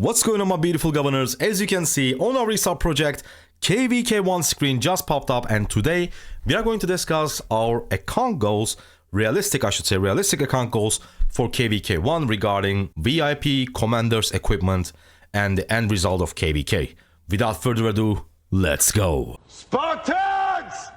What's going on, my beautiful governors? As you can see on our restart project, KvK1 screen just popped up, and today we are going to discuss our account goals, realistic account goals for KvK1 regarding VIP, commanders, equipment, and the end result of KvK. Without further ado, let's go. Spartans!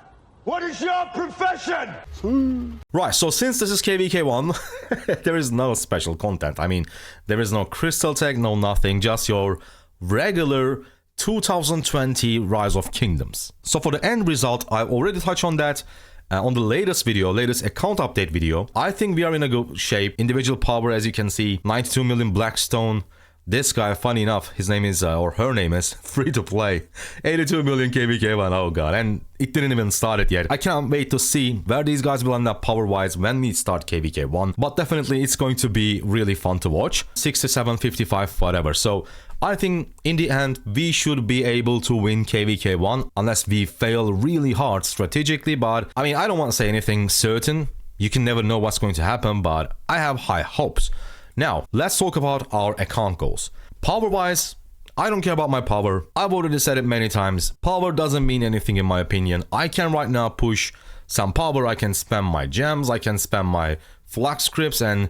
What is your profession? Right, so since this is KvK1, there is no special content. I mean, there is no crystal tech, no nothing, just your regular 2020 Rise of Kingdoms. So for the end result, I've already touched on that on the latest account update video. I think we are in a good shape. Individual power, as you can see, 92 million Blackstone. This guy, funny enough, his name is, or her name is, free to play. 82 million KvK1, oh god, and it didn't even start it yet. I can't wait to see where these guys will end up power-wise when we start KvK1. But definitely, it's going to be really fun to watch. 67, 55, whatever. So, I think in the end, we should be able to win KvK1 unless we fail really hard strategically. But, I mean, I don't want to say anything certain. You can never know what's going to happen, but I have high hopes. Now, let's talk about our account goals. Power-wise, I don't care about my power. I've already said it many times. Power doesn't mean anything in my opinion. I can right now push some power. I can spam my gems. I can spam my flag scripts and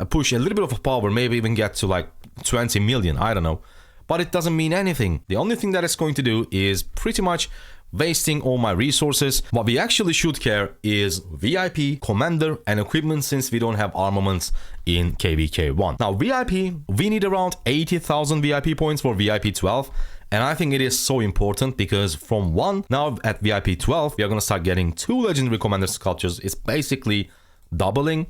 push a little bit of power. Maybe even get to like 20 million. I don't know. But it doesn't mean anything. The only thing that it's going to do is pretty much wasting all my resources. What we actually should care is VIP, commander, and equipment, since we don't have armaments in KvK1. Now VIP, we need around 80,000 VIP points for VIP 12, and I think it is so important because from 1, now at VIP 12, we are going to start getting 2 legendary commander sculptures. It's basically doubling.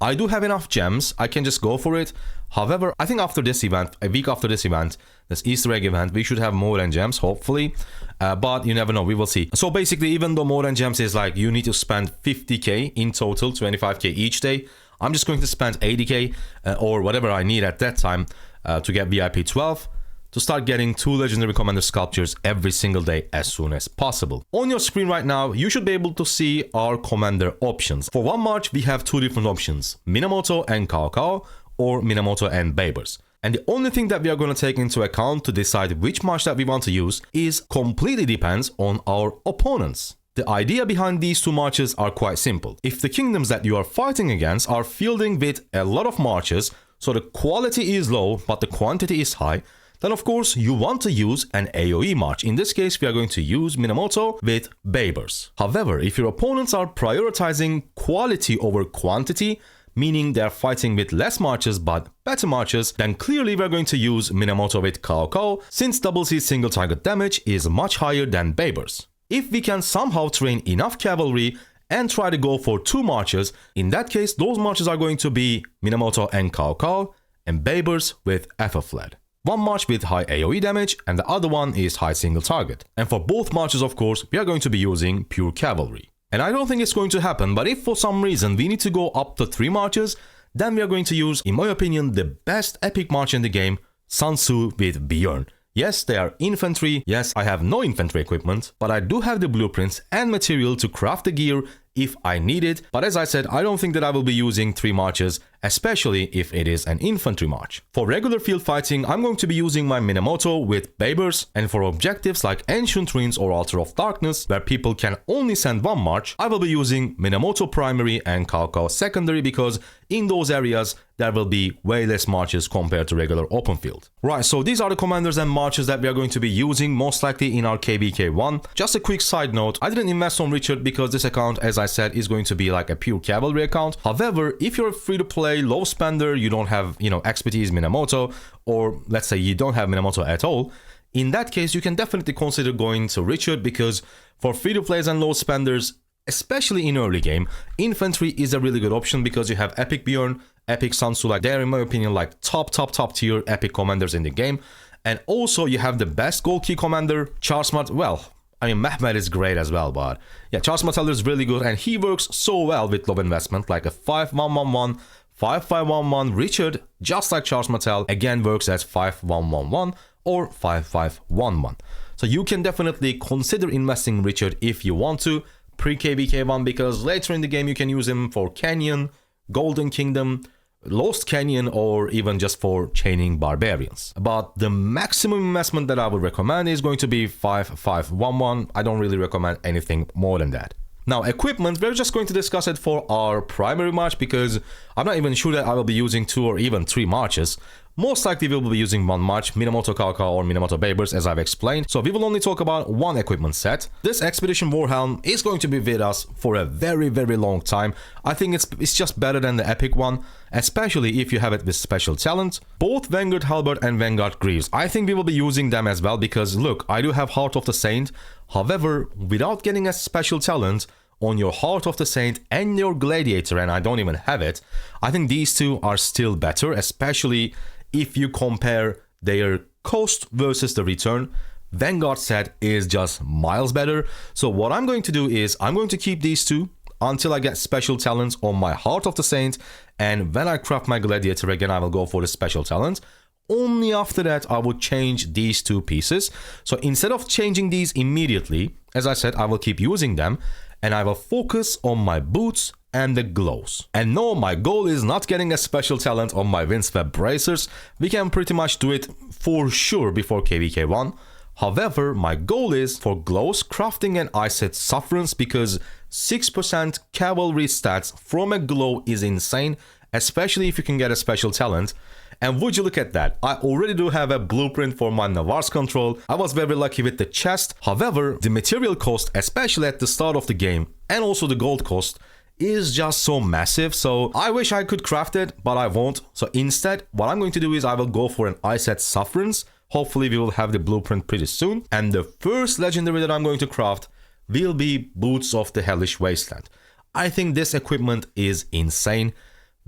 I do have enough gems, I can just go for it. However, I think after this event, a week after this event, this Easter egg event, we should have more than gems, hopefully. But you never know, we will see. So basically, even though more than gems is like you need to spend 50k in total, 25k each day, I'm just going to spend 80k or whatever I need at that time to get VIP 12. To start getting 2 legendary commander sculptures every single day as soon as possible. On your screen right now, you should be able to see our commander options. For one march, we have 2 different options, Minamoto and KvK, or Minamoto and Babers. And the only thing that we are going to take into account to decide which march that we want to use is completely depends on our opponents. The idea behind these 2 marches are quite simple. If the kingdoms that you are fighting against are fielding with a lot of marches, so the quality is low but the quantity is high, then of course you want to use an AoE march. In this case, we are going to use Minamoto with Babers. However, if your opponents are prioritizing quality over quantity, meaning they are fighting with less marches but better marches, then clearly we are going to use Minamoto with KvK, since double C single target damage is much higher than Babers. If we can somehow train enough cavalry and try to go for 2 marches, in that case those marches are going to be Minamoto and KvK, and Babers with FF-led. One march with high AoE damage and the other one is high single target. And for both marches, of course, we are going to be using pure cavalry. And I don't think it's going to happen, but if for some reason we need to go up to 3 marches, then we are going to use, in my opinion, the best epic march in the game, Sun Tzu with Bjorn. Yes, they are infantry. Yes, I have no infantry equipment, but I do have the blueprints and material to craft the gear if I need it. But as I said, I don't think that I will be using 3 marches, especially if it is an infantry march. For regular field fighting, I'm going to be using my Minamoto with Babers, and for objectives like Ancient Ruins or Altar of Darkness, where people can only send 1 march, I will be using Minamoto primary and KvK secondary, because in those areas there will be way less marches compared to regular open field. Right, so these are the commanders and marches that we are going to be using most likely in our KvK1. Just a quick side note, I didn't invest on Richard because this account, as I said, is going to be like a pure cavalry account. However, if you're free to play, low spender, you don't have, expertise Minamoto, or let's say you don't have Minamoto at all, in that case you can definitely consider going to Richard, because for free to plays and low spenders, especially in early game, infantry is a really good option because you have epic Bjorn, epic Sun Tzu, like they're in my opinion like top tier epic commanders in the game. And also you have the best gold key commander, Charles Mehmet is great as well, but yeah, Charles Martel is really good and he works so well with low investment, like a 5-1-1-1, 5-5-1-1. Richard, just like Charles Martel, again works as 5-1-1-1 or 5-5-1-1. So you can definitely consider investing Richard if you want to, pre-KvK1, because later in the game you can use him for Canyon, Golden Kingdom, Lost Canyon or even just for chaining barbarians. But the maximum investment that I would recommend is going to be 5511. I don't really recommend anything more than that. Now, equipment, we're just going to discuss it for our primary march because I'm not even sure that I will be using 2 or even 3 marches. Most likely we will be using 1 march, Minamoto KvK or Minamoto Babers, as I've explained. So we will only talk about 1 equipment set. This Expedition Warhelm is going to be with us for a very, very long time. I think it's just better than the epic one, especially if you have it with special talent. Both Vanguard Halberd and Vanguard Greaves, I think we will be using them as well because look, I do have Heart of the Saint. However, without getting a special talent on your Heart of the Saint and your Gladiator, and I don't even have it, I think these two are still better, especially if you compare their cost versus the return. Vanguard set is just miles better. So what I'm going to do is I'm going to keep these two until I get special talents on my Heart of the Saint, and when I craft my Gladiator again, I will go for the special talent. Only after that I would change these 2 pieces. So instead of changing these immediately, as I said, I will keep using them and I will focus on my boots and the glows. And no, my goal is not getting a special talent on my Windswept Bracers. We can pretty much do it for sure before KvK1. However, my goal is for glows, crafting an Ice Sufferance because 6% cavalry stats from a glow is insane, especially if you can get a special talent. And would you look at that, I already do have a blueprint for my Navarre's control. I was very lucky with the chest. However, the material cost, especially at the start of the game, and also the gold cost, is just so massive. So I wish I could craft it, but I won't. So instead, what I'm going to do is I will go for an Ice Sufferance. Hopefully we will have the blueprint pretty soon. And the first legendary that I'm going to craft will be Boots of the Hellish Wasteland. I think this equipment is insane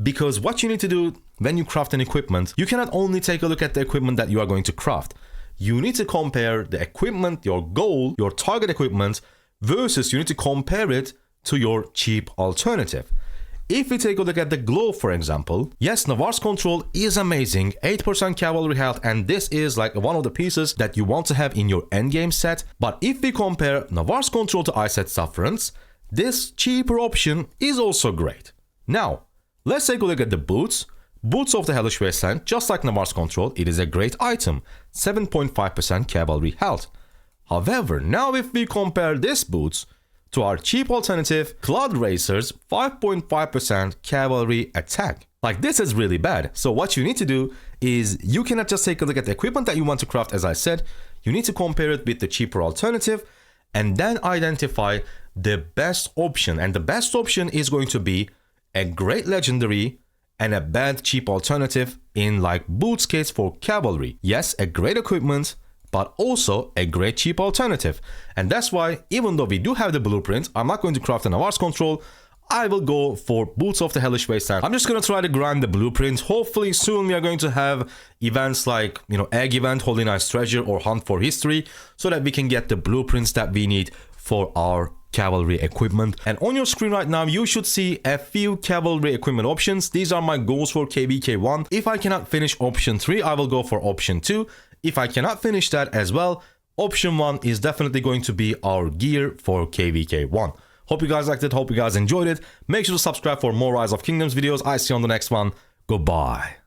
because what you need to do when you craft an equipment, you cannot only take a look at the equipment that you are going to craft. You need to compare the equipment, your goal, your target equipment, versus you need to compare it to your cheap alternative. If we take a look at the glow, for example, yes, Navarre's control is amazing, 8% cavalry health, and this is like one of the pieces that you want to have in your endgame set. But if we compare Navarre's control to Ice Sufferance, this cheaper option is also great. Now, let's take a look at the boots. Boots of the Hellish Wasteland, just like Navarre's control, it is a great item, 7.5% cavalry health. However, now if we compare this boots to our cheap alternative, Cloud Racers, 5.5% cavalry attack. Like, this is really bad. So what you need to do is you cannot just take a look at the equipment that you want to craft, as I said. You need to compare it with the cheaper alternative and then identify the best option. And the best option is going to be a great legendary and a bad cheap alternative in like boots case for cavalry. Yes, a great equipment, but also a great cheap alternative. And that's why, even though we do have the blueprint, I'm not going to craft an Navarre's control. I will go for Boots of the Hellish Wasteland. I'm just going to try to grind the blueprint. Hopefully soon we are going to have events like, Egg Event, Holy Knight's Treasure, or Hunt for History, so that we can get the blueprints that we need for our cavalry equipment. And on your screen right now, you should see a few cavalry equipment options. These are my goals for KvK1. If I cannot finish option 3, I will go for option 2. If I cannot finish that as well, option 1 is definitely going to be our gear for KvK1. Hope you guys liked it. Hope you guys enjoyed it. Make sure to subscribe for more Rise of Kingdoms videos. I see you on the next one. Goodbye.